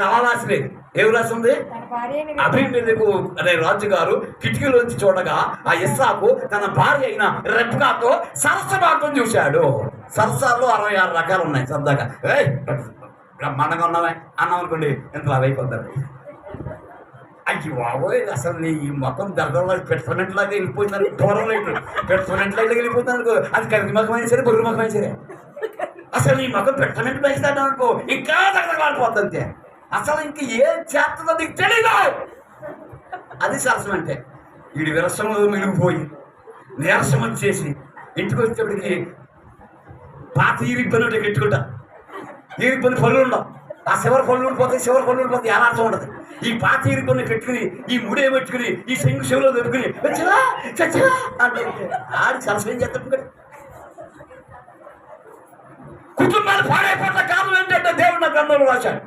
అక్కడ అలా రాసిలేదు. ఏమి రాసింది? అభిమేలెకు అనే రాజుగారు కిటికీలోంచి చూడగా ఆ ఇస్సాకు తన భార్య అయిన రెబ్కాతో సరసమాటం చూశాడు. సరసాల్లో 66 రకాలు ఉన్నాయి. సరదాగా బ్రహ్మాండంగా ఉన్నావే అన్నాం అనుకోండి, ఎంత అయిపోతారు. అయ్యి బాబోయ్, అసలు నీ మొత్తం దర్దర్లో పెట్టుకున్నట్లాగా వెళ్ళిపోతున్నారు. దూరం లైట్లు పెట్టుకున్నట్లాగా వెళ్ళిపోతున్నారు. అది కవికి ముఖమైన సరే, బొర్రు ముఖమైన సరే, అసలు ఈ మొఖం పెట్టనట్టు వేస్తాడు అనుకో, ఇంకా దగ్గరపోతుంది. అసలు ఇంక ఏం చేస్తుందో నీకు తెలీదు. అది సరసం అంటే. వీడి విరసంలో మిగిలిపోయి నీరసం వచ్చేసి ఇంటికి వచ్చేప్పటికి పాత ఈరిపోయినట్టు పెట్టుకుంటా. ఈరిపోయిన పళ్ళు ఉండవు. ఆ చివరి పళ్ళు ఉండిపోతాయి, చివరి పళ్ళు ఉండిపోతాయి. ఎలా అర్థం ఉండదు. ఈ పాత ఈరిపోయిన పెట్టుకుని, ఈ ముడే పెట్టుకుని, ఈ శంగు చెవులో దొరుకుని వచ్చినా చచ్చినా అంటే ఆడి సరసం ఏం చేస్తాడు. కుటుంబాలు పాడైపోతున్న కారణం ఏంటంటే దేవుడు నా గ్రంథంలో రాశాడు.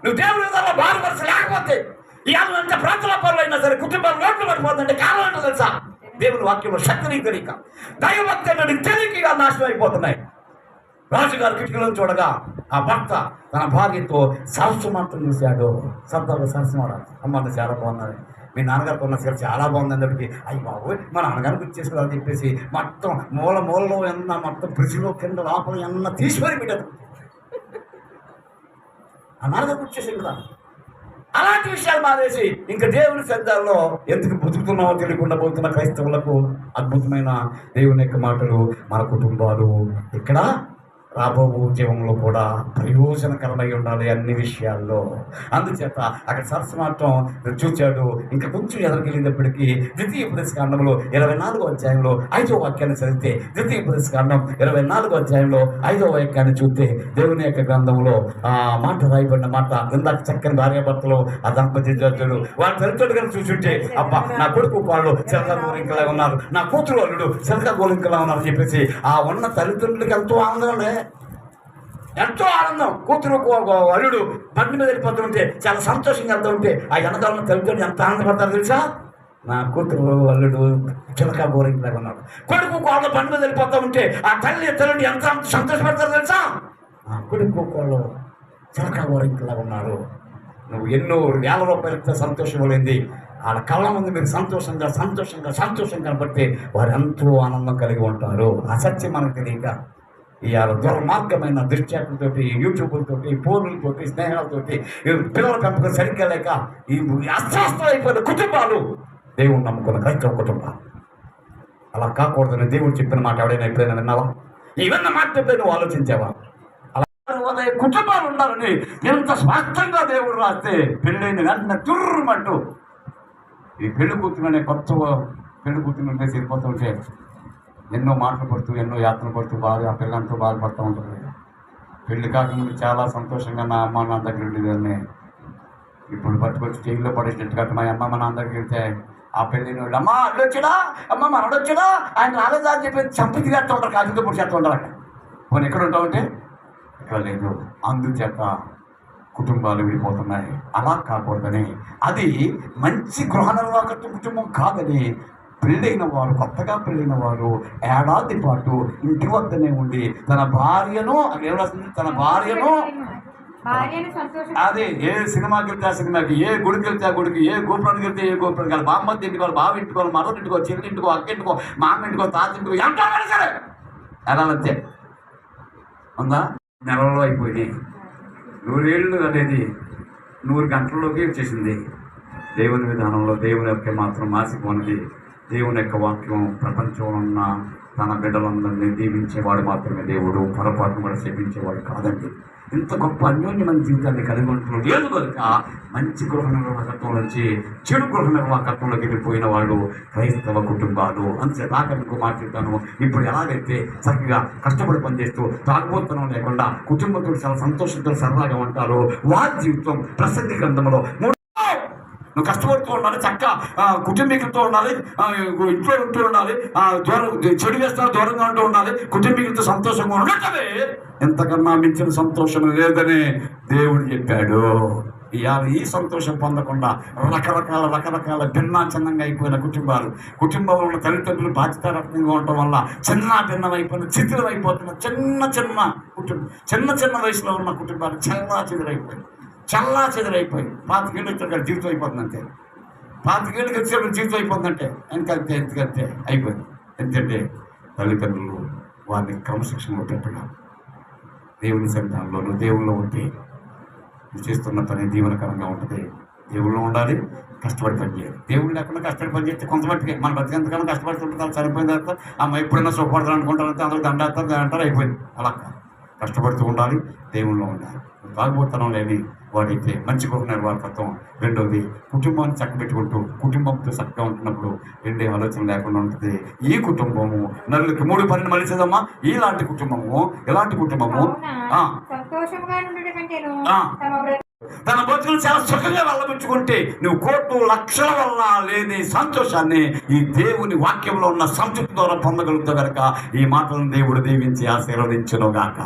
నువ్వు దేవుడి విధాల్లో బాధపరచ లేకపోతే ఇవాళ ఎంత ప్రాంతాల పనులు అయినా సరే కుటుంబాలు రోడ్లు పడిపోతుంటే కారణం ఏంటో తెలుసా? దేవుని వాక్యంలో శక్తిని తెలియక, దైవభక్తి అంటే తెలియక నాశనం అయిపోతున్నాయి. రాజుగారు కిటికీలో చూడగా ఆ భర్త తన భార్యతో సరస్సుమంతం చూశాడు. సరదాగా సరస్సుమాడాలి. అమ్మ చాలా బాగున్నది, మీ నాన్నగారు కొన్న సీర చాలా బాగుంది అందరికి. అయ్యి బాబు మా నాన్నగారిని గుర్తు చేసుకోవాలని చెప్పేసి మొత్తం మూలలో ఎన్న మొత్తం బ్రిడ్జ్లో కింద లోపల ఎన్న తీసుకొని పెట్టారు. ఆ నాన్నగారు గుర్తు చేసే కదా. అలాంటి విషయాలు మానేసి ఇంకా దేవుని శబ్దాల్లో ఎందుకు బతుకుతున్నామో తెలియకుండా పోతున్న క్రైస్తవులకు అద్భుతమైన దేవుని యొక్క మాటలు మన కుటుంబాలు ఇక్కడ రాబో ఉద్యమంలో కూడా ప్రయోజనకరమై ఉండాలి అన్ని విషయాల్లో. అందుచేత అక్కడ సరస్మాటం చూచాడు. ఇంకా కొంచెం ఎదరికెళ్ళినప్పటికీ ద్వితీయోపదేశకాండంలో 24వ అధ్యాయంలో 5వ వాక్యాన్ని చదివితే, ద్వితీయోపదేశకాండం 24వ అధ్యాయంలో 5వ వాక్యాన్ని చూస్తే దేవుని యొక్క గ్రంథంలో ఆ మాట రాయబడిన మాట, ఇందాక చక్కని భార్యాభర్తలు ఆ దంపతి జడ్జులు వాళ్ళ తల్లిదండ్రులు చూసుంటే అబ్బా నా కొడుకు వాళ్ళు చిలక గోలింకలా ఉన్నారు, నా కూతురు అల్లుడు చిలక గోలింకలా ఉన్నారు అని చెప్పేసి ఆ ఉన్న తల్లిదండ్రులకి ఎంతో ఆనందం, ఎంతో ఆనందం. కూతురు అల్లుడు బండి మీద వెళ్ళిపోతూ ఉంటే చాలా సంతోషంగా వెళ్తూ ఉంటే ఆ వెనకాల తల్లిదండ్రులు ఎంత ఆనందపడతారు తెలుసా? నా కూతురు అల్లుడు చిలక గోరింకలాగా ఉన్నారు. కొడుకు కోళ్ళ బండి మీద వెళ్ళిపోతూ ఉంటే ఆ తల్లి ఎంత సంతోషపడతారు తెలుసా? ఆ కొడుకు కోళ్ళు చిలక గోరింకలాగా ఉన్నారు. నువ్వు ఎన్నో వేల రూపాయలతో సంతోషం లేనిది వాళ్ళ కళ్ళ ముందు మీరు సంతోషంగా కనబడితే వారు ఎంతో ఆనందం కలిగి ఉంటారు. అసత్యం మనకు తెలియక ఇవాళ దుర్మార్గమైన దృశ్యాలతోటి, యూట్యూబ్లతోటి, ఫోన్లతోటి, స్నేహాలతోటి పిల్లల పెంపకం సరిగ్గా లేక ఈ అస్వస్థమైపోయిన కుటుంబాలు దేవుడు నమ్ముకున్న క్రైస్తవ కుటుంబాలు. అలా కాకూడదని దేవుడు చెప్పిన మాట ఎవడైనా ఎప్పుడైనా విన్నావా? ఇవన్న మాట నువ్వు ఆలోచించావా? అలా కుటుంబాలు ఉండాలని ఎంత స్పష్టంగా దేవుడు రాస్తే పెళ్ళైన వెంటనే తుర్రుమంటూ ఈ పెళ్లి కూతురునే కొత్త పెళ్లి కూతురుంటే సరిపోతూ ఉంటే ఎన్నో మాటలు పడుతూ, ఎన్నో యాత్రలు పడుతూ బాగా ఆ పిల్లలతో బాధపడుతూ ఉంటుంది. పెళ్లి కాకముందు చాలా సంతోషంగా నా అమ్మ నా దగ్గర ఉండేదాన్ని. ఇప్పుడు పట్టుకొచ్చి జైల్లో పడేసినట్టు కట్ట మా అమ్మ మా నాన్న దగ్గరికి వెళ్తే ఆ పెళ్ళిన వాళ్ళు అమ్మ అడ్డొచ్చాడా, అమ్మ మనడొచ్చాడా, ఆయన రాలేదా అని చెప్పి చంపి తిరేస్తూ ఉంటారు, కాకితో పొడి చేస్తూ ఉంటారు. అక్కడ పోనీ ఎక్కడ ఉంటావంటే ఇక్కడ లేదు. అందుచేత కుటుంబాలు విడిపోతున్నాయి. అలా కాకూడదని, అది మంచి గృహ నిర్వాహక కుటుంబం కాదని పెళ్ళైన వారు, కొత్తగా పెళ్ళైన వారు ఏడాది పాటు ఇంటి వద్దనే ఉండి తన భార్యను అదే ఏ సినిమాకి వెళ్తే ఆ సినిమాకి, ఏ గుడికి వెళ్తే ఆ గుడికి, ఏ గోపురానికి వెళ్తే ఏ గోపురానికి వెళ్ళి, బామ్మద్ది ఇంటికోవాలి, బావి ఇంటికోవాలి, మరొక ఇంటికో, చెల్లి ఇంటికో, అక్క ఇంటికో, మామ ఇంటికో, తాత ఇంటికో, ఎంత సరే ఎలా అంతే ఉందా. నెలలో అయిపోయింది. 100 ఏళ్ళు అనేది 100 గంటల్లోకి వచ్చేసింది. దేవుని విధానంలో దేవుని యొక్క మాత్రం మాసిపోనిది. దేవుని యొక్క వాక్యం ప్రపంచంలో ఉన్న తన బిడ్డలందరినీ దీవించేవాడు మాత్రమే దేవుడు, పొరపాటును కూడా శపించేవాడు కాదండి. ఇంత గొప్ప అన్యోన్యమైన జీవితాన్ని కలిగి ఉంటున్నాడు లేదు కనుక మంచి గృహ నిర్వాహకత్వం నుంచి చెడు గృహ నిర్వాహకత్వంలోకి వెళ్ళిపోయిన వాళ్ళు క్రైస్తవ కుటుంబాలు. అంతే ఇంకో మాట చెప్తాను. ఇప్పుడు ఎలాగైతే చక్కగా కష్టపడి పనిచేస్తూ తాగుబోతనం లేకుండా కుటుంబంతో చాలా సంతోషంతో సరదాగా ఉంటారో వారి జీవితం ప్రసక్తి గ్రంథంలో నువ్వు కష్టపడుతూ ఉండాలి, చక్క కుటుంబీకులతో ఉండాలి, ఇంట్లో ఉంటూ ఉండాలి, చెడు చేస్తాను దూరంగా ఉంటూ ఉండాలి, కుటుంబీకులతో సంతోషంగా ఉండటమే ఎంతకన్నా మించిన సంతోషం లేదని దేవుడు చెప్పాడు. ఈ సంతోషం పొందకుండా రకరకాల భిన్నాచిన్నంగా అయిపోయిన కుటుంబంలో ఉన్న తల్లిదండ్రులు బాధ్యతారకంగా ఉండటం వల్ల భిన్నమైపోయిన చిత్రమైపోతున్న చిన్న వయసులో ఉన్న కుటుంబాలు చిన్నచిత్రైపోయింది. చల్లా చెదరైపోయింది. 25 ఏళ్ళు వచ్చాక జీవితం అయిపోతుంది అంతే. 25 ఏళ్ళకి వచ్చేటప్పుడు జీవితం అయిపోతుందంటే ఎందుకంతే అయిపోయింది. ఎందుకంటే తల్లిదండ్రులు వారిని క్రమశిక్షణలో పెట్టడం. దేవుని సన్నిధానంలో నువ్వు దేవుల్లో ఉంటే నువ్వు చేస్తున్న పని దీవెనకరంగా ఉంటుంది. దేవుళ్ళు ఉండాలి, కష్టపడి పని చేయాలి. దేవుడు లేకుండా కష్టపడి పని చేస్తే కొంతమందికి మన బతికేంతకన్నా కష్టపడుతుంటారు. చనిపోయిన తర్వాత అమ్మ ఎప్పుడైనా సుఖపడతారు అనుకుంటారంటే అందరూ దండాస్తారు అంటారు, అయిపోయింది. అలా కష్టపడుతూ ఉండాలి, దేవుళ్ళు ఉండాలి. తాగుబోతనం లేని వాడైతే మంచి గృహ వారకత్వం. రెండోది కుటుంబాన్ని చక్కబెట్టుకుంటూ కుటుంబంతో చక్కగా ఉంటున్నప్పుడు రెండే ఆలోచన లేకుండా ఉంటుంది. ఈ కుటుంబము నలుగురికి 3:12 మలిచేదమ్మా. ఇలాంటి కుటుంబము తన బతుకులు చాలా సుఖంగా వెళ్ళబెట్టుకుంటే నువ్వు కోట్లు లక్షల వల్ల లేని సంతోషాన్ని ఈ దేవుని వాక్యంలో ఉన్న సంతృప్తి ద్వారా పొందగలుగుతావు కనుక ఈ మాటలను దేవుడు దీవించి ఆశీర్వదించును గాక.